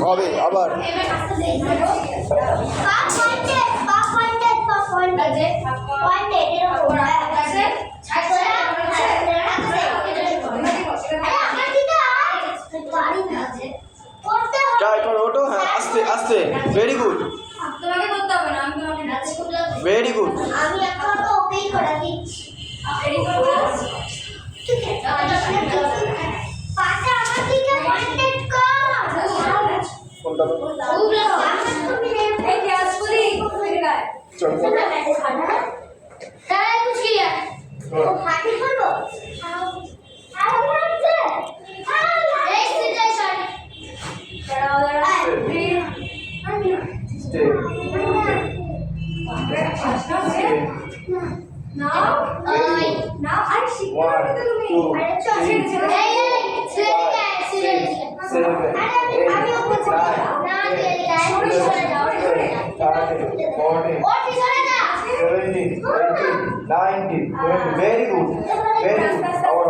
হবে আবার ট্রাই করো ওটো। হ্যাঁ আস্তে আস্তে। ভেরি গুড, তোমাকে করতে হবে না, আমি তোমাকে ভেরি গুড। আমি এখন ওকেই করে দিচ্ছি। রেডি করো। ঠিক আছে পাটা আমার দিকে পয়েন্টেড কর। কোনটা তুমি এই ক্লাস করি ফিরে গায় চল তাই कुछ किया ও হাতি করবো আর বলছে এই সিধা শট দাঁড়াও দাঁড়াও স্টে নাও নাও আর শিখতে পারবে তো তুমি। 1 আরে চল ছেড়ে ছেড়ে এই সিধা আরে আমি ওকে না দিয়ে যাই সরে যাও সরে যাও 40 ওর পিছনে না 17 18 19 ভেরি গুড ভেরি গুড। আবার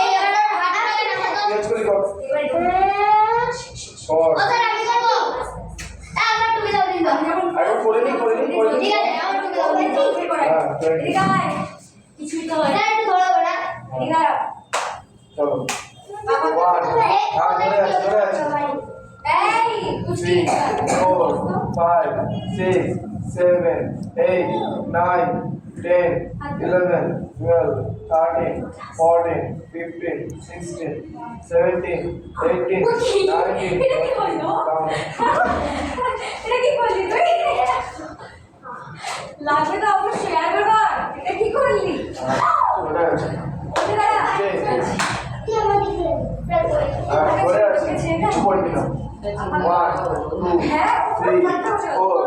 এই এবার হাঁটা হবে না তো চেঞ্জ করে কর। ওটা আমি করব আবার তুমি দাও দিন দাও আরে করে নি ঠিক আছে আবার তুমি দাও দিন হ্যাঁ এদিকে আয় কিছুই তো হয় এটা একটু ধরো না এদিকে আয় চলো 1 হ্যাঁ ধরে আছে এই কুচি 3 4 5 6 7 8 9 10 11 12 13 14 15 16 17 18 19 এটা কি হলো এটা কি করলি তুই লাগবে তো অবশ্যই শেয়ার কর এটা কি করলি ধরে আছে ওরে দাঁড়া কি আমার দিকে প্রেস করে হ্যাঁ ধরে আছে কিছু বলবি না 1 2 হ্যাঁ 3 4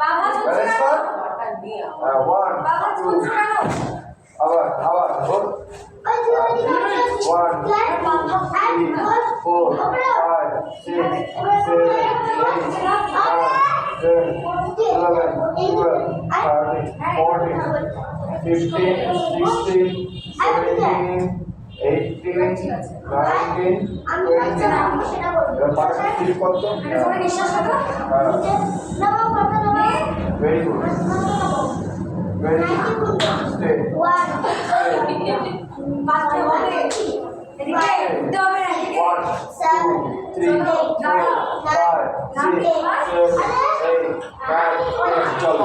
বাবা ব্যালেন্স কর। 1 বাবা 2 চলছে কেন আবার ধর ওই যে ওই দিকে 1 3 4 5 6 সবাই নিঃশ্বাস নাও নাও কথা নাও Very good. Very good. Stay. 1 বাচ্চা হবে এদিকে উঠতে হবে না এদিকে 1 2 3 4 5 6 7 8 9 চলো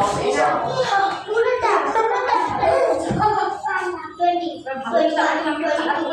পুরোটা 20 21 22